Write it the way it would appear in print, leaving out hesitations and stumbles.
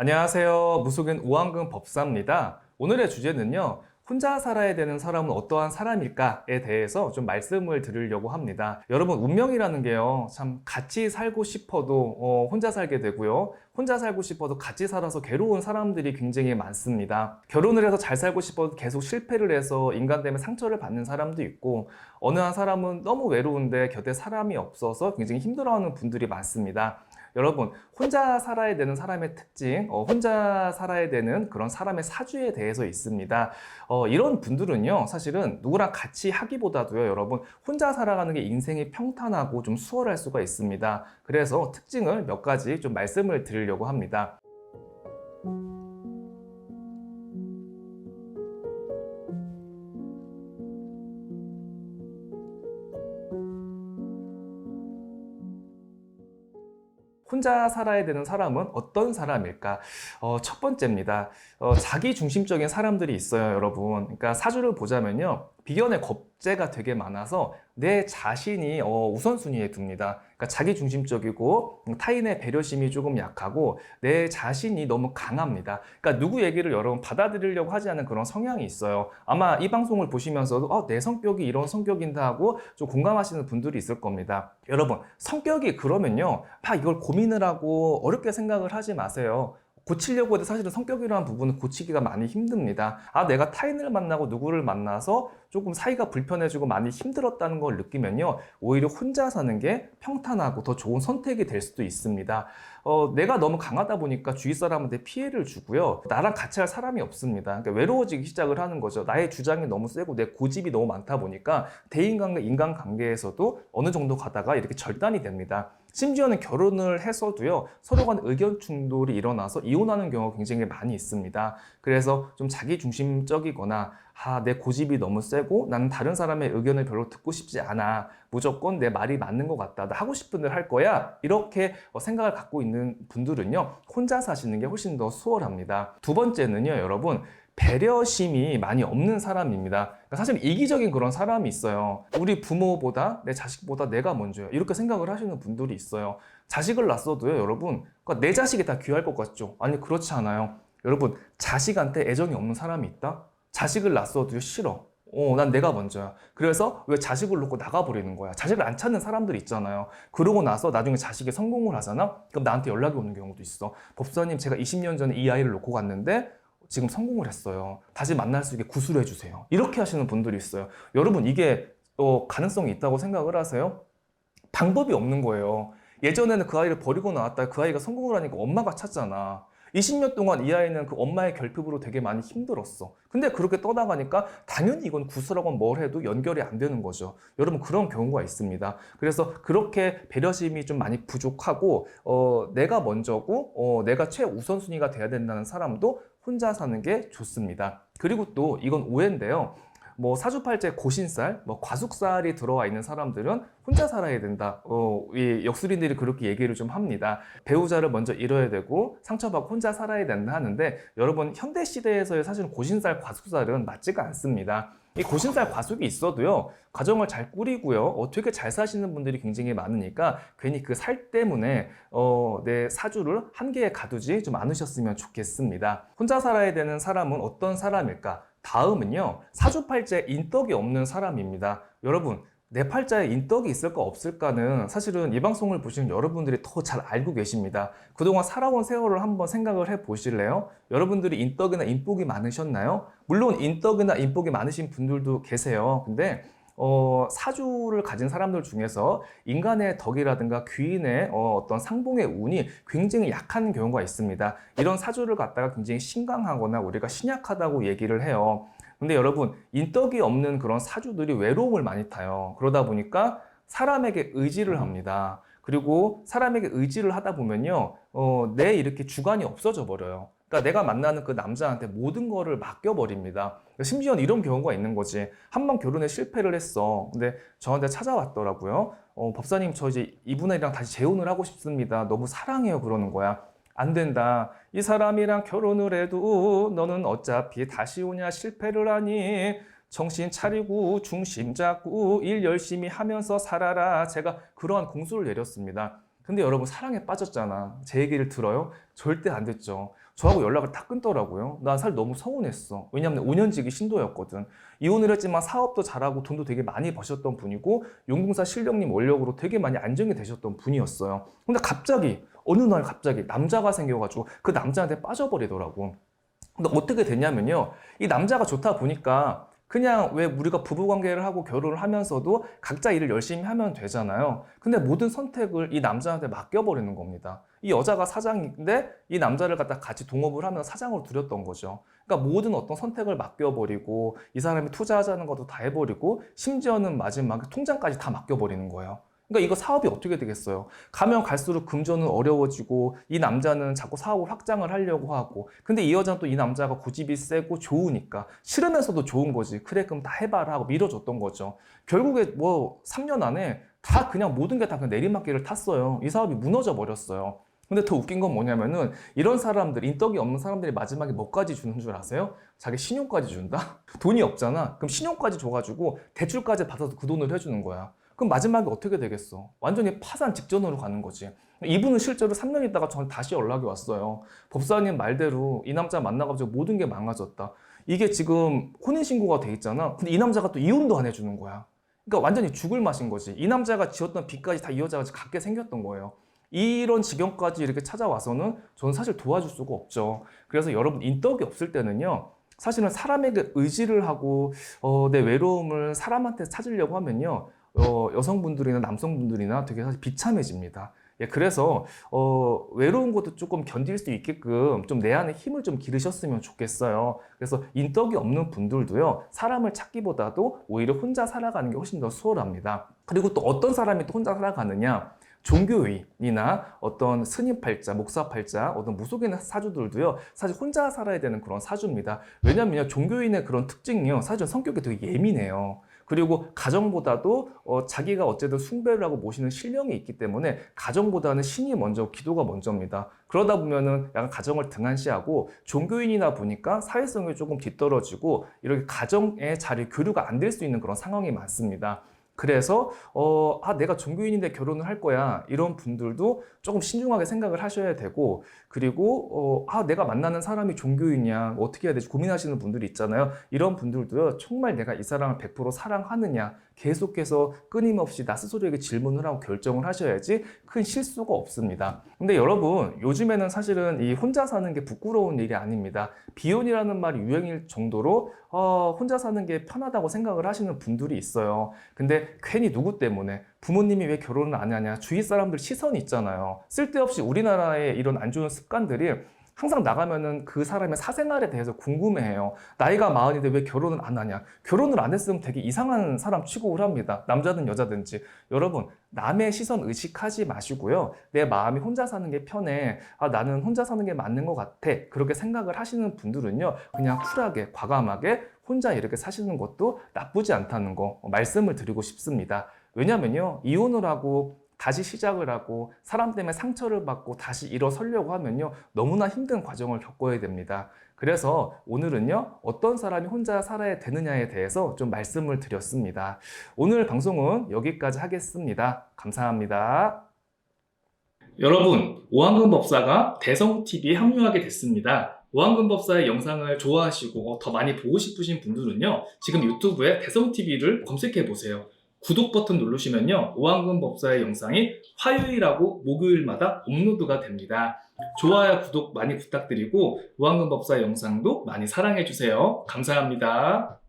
안녕하세요. 무속인 오한근 법사입니다. 오늘의 주제는요. 혼자 살아야 되는 사람은 어떠한 사람일까에 대해서 좀 말씀을 드리려고 합니다. 여러분, 운명이라는 게요. 참 같이 살고 싶어도 혼자 살게 되고요. 혼자 살고 싶어도 같이 살아서 괴로운 사람들이 굉장히 많습니다. 결혼을 해서 잘 살고 싶어도 계속 실패를 해서 인간 때문에 상처를 받는 사람도 있고, 어느 한 사람은 너무 외로운데 곁에 사람이 없어서 굉장히 힘들어하는 분들이 많습니다. 여러분, 혼자 살아야 되는 사람의 특징, 혼자 살아야 되는 그런 사람의 사주에 대해서 있습니다. 이런 분들은요, 사실은 누구랑 같이 하기보다도요, 여러분, 혼자 살아가는 게 인생이 평탄하고 좀 수월할 수가 있습니다. 그래서 특징을 몇 가지 좀 말씀을 드리려고 합니다. 혼자 살아야 되는 사람은 어떤 사람일까? 첫 번째입니다. 자기 중심적인 사람들이 있어요, 여러분. 그러니까 사주를 보자면요. 비견의 겁재가 되게 많아서 내 자신이 우선순위에 둡니다. 그러니까 자기 중심적이고 타인의 배려심이 조금 약하고 내 자신이 너무 강합니다. 그러니까 누구 얘기를 여러분 받아들이려고 하지 않는 그런 성향이 있어요. 아마 이 방송을 보시면서도 내 성격이 이런 성격인다 하고 좀 공감하시는 분들이 있을 겁니다. 여러분, 성격이 그러면요. 막 이걸 고민을 하고 어렵게 생각을 하지 마세요. 고치려고 해도 사실은 성격이라는 부분은 고치기가 많이 힘듭니다. 내가 타인을 만나고 누구를 만나서 조금 사이가 불편해지고 많이 힘들었다는 걸 느끼면요. 오히려 혼자 사는 게 평탄하고 더 좋은 선택이 될 수도 있습니다. 내가 너무 강하다 보니까 주위 사람한테 피해를 주고요. 나랑 같이 할 사람이 없습니다. 그러니까 외로워지기 시작을 하는 거죠. 나의 주장이 너무 세고 내 고집이 너무 많다 보니까 대인관계, 인간관계에서도 어느 정도 가다가 이렇게 절단이 됩니다. 심지어는 결혼을 해서도요, 서로 간 의견 충돌이 일어나서 이혼하는 경우가 굉장히 많이 있습니다. 그래서 좀 자기 중심적이거나, 내 고집이 너무 세고 나는 다른 사람의 의견을 별로 듣고 싶지 않아. 무조건 내 말이 맞는 것 같다. 나 하고 싶은 대로 할 거야. 이렇게 생각을 갖고 있는 분들은요, 혼자 사시는 게 훨씬 더 수월합니다. 두 번째는요, 여러분, 배려심이 많이 없는 사람입니다. 그러니까 사실 이기적인 그런 사람이 있어요. 우리 부모보다 내 자식보다 내가 먼저요. 이렇게 생각을 하시는 분들이 있어요. 자식을 낳았어도요, 여러분. 그러니까 내 자식이 다 귀할 것 같죠? 아니, 그렇지 않아요. 여러분, 자식한테 애정이 없는 사람이 있다? 자식을 낳았어도요, 싫어. 난 내가 먼저야. 그래서 왜 자식을 놓고 나가버리는 거야? 자식을 안 찾는 사람들 있잖아요. 그러고 나서 나중에 자식이 성공을 하잖아? 그럼 나한테 연락이 오는 경우도 있어. 법사님, 제가 20년 전에 이 아이를 놓고 갔는데 지금 성공을 했어요. 다시 만날 수 있게 구술해 주세요. 이렇게 하시는 분들이 있어요. 여러분, 이게 가능성이 있다고 생각을 하세요? 방법이 없는 거예요. 예전에는 그 아이를 버리고 나왔다 그 아이가 성공을 하니까 엄마가 찾잖아. 20년 동안 이 아이는 그 엄마의 결핍으로 되게 많이 힘들었어. 근데 그렇게 떠나가니까 당연히 이건 구슬하고 뭘 해도 연결이 안 되는 거죠. 여러분, 그런 경우가 있습니다. 그래서 그렇게 배려심이 좀 많이 부족하고 내가 먼저고 내가 최우선순위가 돼야 된다는 사람도 혼자 사는 게 좋습니다. 그리고 또 이건 오해인데요. 사주팔자에 고신살, 과숙살이 들어와 있는 사람들은 혼자 살아야 된다. 이 역술인들이 그렇게 얘기를 좀 합니다. 배우자를 먼저 잃어야 되고 상처받고 혼자 살아야 된다 하는데, 여러분, 현대 시대에서의 사실은 고신살, 과숙살은 맞지가 않습니다. 이 고신살, 과숙이 있어도요, 가정을 잘 꾸리고요, 되게 잘 사시는 분들이 굉장히 많으니까 괜히 그 살 때문에 내 사주를 한계에 가두지 좀 않으셨으면 좋겠습니다. 혼자 살아야 되는 사람은 어떤 사람일까? 다음은요, 사주팔자에 인덕이 없는 사람입니다. 여러분, 내 팔자에 인덕이 있을까 없을까는 사실은 이 방송을 보시는 여러분들이 더 잘 알고 계십니다. 그동안 살아온 세월을 한번 생각을 해 보실래요? 여러분들이 인덕이나 인복이 많으셨나요? 물론 인덕이나 인복이 많으신 분들도 계세요. 근데 사주를 가진 사람들 중에서 인간의 덕이라든가 귀인의 어떤 상봉의 운이 굉장히 약한 경우가 있습니다. 이런 사주를 갖다가 굉장히 신강하거나 우리가 신약하다고 얘기를 해요. 근데 여러분, 인덕이 없는 그런 사주들이 외로움을 많이 타요. 그러다 보니까 사람에게 의지를 합니다. 그리고 사람에게 의지를 하다 보면요, 내 이렇게 주관이 없어져 버려요. 그러니까 내가 만나는 그 남자한테 모든 거를 맡겨버립니다. 심지어는 이런 경우가 있는 거지. 한 번 결혼에 실패를 했어. 근데 저한테 찾아왔더라고요. 법사님, 저 이제 이분이랑 다시 재혼을 하고 싶습니다. 너무 사랑해요. 그러는 거야. 안 된다. 이 사람이랑 결혼을 해도 너는 어차피 다시 오냐 실패를 하니 정신 차리고 중심 잡고 일 열심히 하면서 살아라. 제가 그러한 공수를 내렸습니다. 근데 여러분 사랑에 빠졌잖아. 제 얘기를 들어요? 절대 안 됐죠. 저하고 연락을 다 끊더라고요. 난 사실 너무 서운했어. 왜냐면 5년지기 신도였거든. 이혼을 했지만 사업도 잘하고 돈도 되게 많이 버셨던 분이고 용궁사 실력님 원력으로 되게 많이 안정이 되셨던 분이었어요. 근데 갑자기 어느 날 갑자기 남자가 생겨가지고 그 남자한테 빠져버리더라고. 근데 어떻게 됐냐면요. 이 남자가 좋다 보니까 그냥 왜 우리가 부부관계를 하고 결혼을 하면서도 각자 일을 열심히 하면 되잖아요. 근데 모든 선택을 이 남자한테 맡겨버리는 겁니다. 이 여자가 사장인데 이 남자를 갖다 같이 동업을 하면 사장으로 들였던 거죠. 그러니까 모든 어떤 선택을 맡겨버리고 이 사람이 투자하자는 것도 다 해버리고 심지어는 마지막에 통장까지 다 맡겨버리는 거예요. 그러니까 이거 사업이 어떻게 되겠어요? 가면 갈수록 금전은 어려워지고 이 남자는 자꾸 사업을 확장을 하려고 하고 근데 이 여자는 또 이 남자가 고집이 세고 좋으니까 싫으면서도 좋은 거지. 그래 그럼 다 해봐라 하고 밀어줬던 거죠. 결국에 뭐 3년 안에 다 그냥 모든 게 다 그냥 내리막길을 탔어요. 이 사업이 무너져 버렸어요. 근데 더 웃긴 건 뭐냐면은 이런 사람들, 인덕이 없는 사람들이 마지막에 뭐까지 주는 줄 아세요? 자기 신용까지 준다? 돈이 없잖아. 그럼 신용까지 줘가지고 대출까지 받아서 그 돈을 해주는 거야. 그럼 마지막에 어떻게 되겠어? 완전히 파산 직전으로 가는 거지. 이분은 실제로 3년 있다가 저한테 다시 연락이 왔어요. 법사님 말대로 이 남자 만나가지고 모든 게 망가졌다. 이게 지금 혼인신고가 돼 있잖아. 근데 이 남자가 또 이혼도 안 해주는 거야. 그러니까 완전히 죽을 맛인 거지. 이 남자가 지었던 빚까지 다 이 여자가 갚게 생겼던 거예요. 이런 지경까지 이렇게 찾아와서는 저는 사실 도와줄 수가 없죠. 그래서 여러분 인덕이 없을 때는요. 사실은 사람에게 의지를 하고 내 외로움을 사람한테 찾으려고 하면요. 여성분들이나 남성분들이나 되게 사실 비참해집니다. 예, 그래서 외로운 것도 조금 견딜 수 있게끔 좀 내 안에 힘을 좀 기르셨으면 좋겠어요. 그래서 인덕이 없는 분들도요, 사람을 찾기보다도 오히려 혼자 살아가는 게 훨씬 더 수월합니다. 그리고 또 어떤 사람이 또 혼자 살아가느냐? 종교인이나 어떤 스님팔자, 목사팔자, 어떤 무속인 사주들도요, 사실 혼자 살아야 되는 그런 사주입니다. 왜냐면요, 종교인의 그런 특징이요, 사실 성격이 되게 예민해요. 그리고 가정보다도 자기가 어쨌든 숭배를 하고 모시는 신령이 있기 때문에 가정보다는 신이 먼저, 기도가 먼저입니다. 그러다 보면은 약간 가정을 등한시하고 종교인이나 보니까 사회성이 조금 뒤떨어지고 이렇게 가정의 자리, 교류가 안 될 수 있는 그런 상황이 많습니다. 그래서 내가 종교인인데 결혼을 할 거야 이런 분들도 조금 신중하게 생각을 하셔야 되고 그리고 내가 만나는 사람이 종교인이야 어떻게 해야 되지 고민하시는 분들이 있잖아요. 이런 분들도요 정말 내가 이 사람을 100% 사랑하느냐 계속해서 끊임없이 나 스스로에게 질문을 하고 결정을 하셔야지 큰 실수가 없습니다. 근데 여러분 요즘에는 사실은 이 혼자 사는 게 부끄러운 일이 아닙니다. 비혼이라는 말이 유행일 정도로 혼자 사는 게 편하다고 생각을 하시는 분들이 있어요. 근데 괜히 누구 때문에 부모님이 왜 결혼을 안 하냐 주위 사람들 시선이 있잖아요. 쓸데없이 우리나라의 이런 안 좋은 습관들이 항상 나가면은 그 사람의 사생활에 대해서 궁금해해요. 나이가 마흔인데 왜 결혼을 안 하냐? 결혼을 안 했으면 되게 이상한 사람 취급을 합니다. 남자든 여자든지. 여러분, 남의 시선 의식하지 마시고요. 내 마음이 혼자 사는 게 편해. 나는 혼자 사는 게 맞는 것 같아. 그렇게 생각을 하시는 분들은요. 그냥 쿨하게, 과감하게 혼자 이렇게 사시는 것도 나쁘지 않다는 거 말씀을 드리고 싶습니다. 왜냐면요. 이혼을 하고 다시 시작을 하고 사람 때문에 상처를 받고 다시 일어서려고 하면요 너무나 힘든 과정을 겪어야 됩니다. 그래서 오늘은요 어떤 사람이 혼자 살아야 되느냐에 대해서 좀 말씀을 드렸습니다. 오늘 방송은 여기까지 하겠습니다. 감사합니다. 여러분, 오한근 법사가 대성TV에 합류하게 됐습니다. 오한근 법사의 영상을 좋아하시고 더 많이 보고 싶으신 분들은요 지금 유튜브에 대성TV를 검색해 보세요. 구독 버튼 누르시면요 오한근 법사의 영상이 화요일하고 목요일마다 업로드가 됩니다. 좋아요, 구독 많이 부탁드리고 오한근 법사의 영상도 많이 사랑해 주세요. 감사합니다.